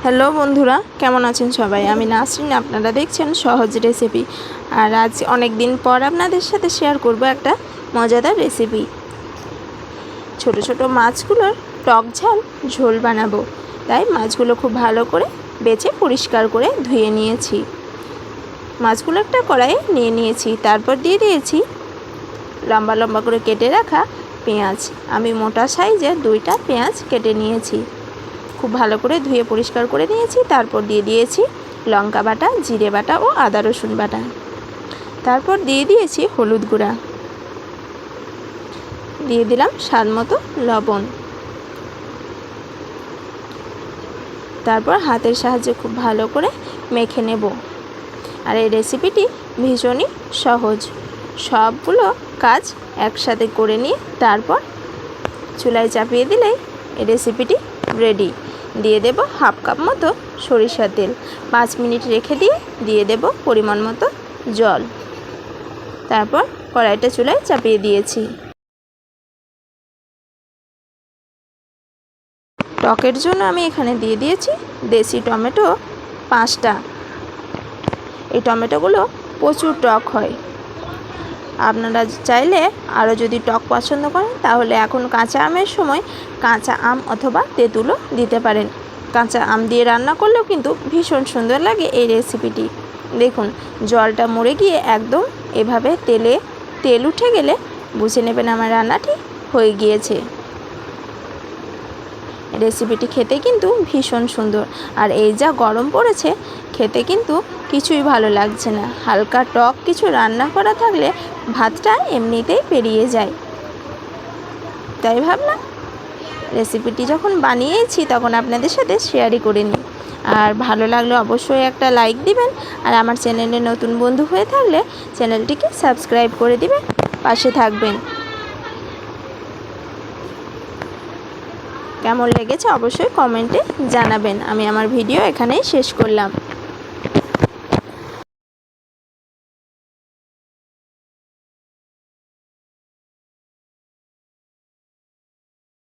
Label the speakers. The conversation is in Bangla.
Speaker 1: হ্যালো বন্ধুরা, কেমন আছেন সবাই? আমি নাসরিন, আপনারা দেখছেন সহজ রেসিপি। আর আজ অনেক দিন পর আপনাদের সাথে শেয়ার করব একটা মজাদার রেসিপি। ছোট ছোট মাছগুলোর টক ঝাল ঝোল বানাবো, তাই মাছগুলো খুব ভালো করে বেছে পরিষ্কার করে ধুয়ে নিয়েছি। মাছগুলো একটা কড়াইয়ে নিয়ে নিয়েছি, তারপর দিয়ে দিয়েছি লম্বা লম্বা করে কেটে রাখা পেঁয়াজ। আমি মোটা সাইজের 2টা পেঁয়াজ কেটে নিয়েছি, খুব ভালো করে ধুয়ে পরিষ্কার করে নিয়েছি। তারপর দিয়ে দিয়েছি লঙ্কা বাটা, জিরে বাটা ও আদা রসুন বাটা। তারপর দিয়ে দিয়েছি হলুদ গুঁড়া, দিয়ে দিলাম স্বাদ মতো লবণ। তারপর হাতের সাহায্যে খুব ভালো করে মেখে নেব। আর এই রেসিপিটি ভীষণই সহজ, সবগুলো কাজ একসাথে করে নিয়ে তারপর চুলায় চাপিয়ে দিলেই এই রেসিপিটি রেডি। দিয়ে দেব হাফ কাপ মতো সরিষার তেল, 5 মিনিট রেখে দিয়ে দেব পরিমাণ মতো জল। তারপর কড়াইটা চুলায় চাপিয়ে দিয়েছি। টকের জন্য আমি এখানে দিয়ে দিয়েছি দেশি টমেটো 5টা। এই টমেটোগুলো প্রচুর টক হয়, আপনারা চাইলে আরও যদি টক পছন্দ করেন তাহলে এখন কাঁচা আমের সময় কাঁচা আম অথবা তেঁতুলও দিতে পারেন। কাঁচা আম দিয়ে রান্না করলেও কিন্তু ভীষণ সুন্দর লাগে এই রেসিপিটি। দেখুন, জলটা মরে গিয়ে একদম এভাবে তেল উঠে গেলে বুঝে নেবেন আমার রান্নাটি হয়ে গিয়েছে। রেসিপিটি খেতে কিন্তু ভীষণ সুন্দর, আর এই যা গরম পড়েছে খেতে কিন্তু কিছুই ভালো লাগছে না। হালকা টক কিছু রান্না করা থাকলে ভাতটা এমনিতেই পেরিয়ে যায়। তাই ভাবলাম রেসিপিটি যখন বানিয়েছি তখন আপনাদের সাথে শেয়ারই করে নিই। আর ভালো লাগলে অবশ্যই একটা লাইক দিবেন, আর আমার চ্যানেলে নতুন বন্ধু হয়ে থাকলে চ্যানেলটিকে সাবস্ক্রাইব করে দিবেন, পাশে থাকবেন। কেমন লেগেছে অবশ্যই কমেন্টে জানাবেন। আমি আমার ভিডিও এখানেই শেষ করলাম।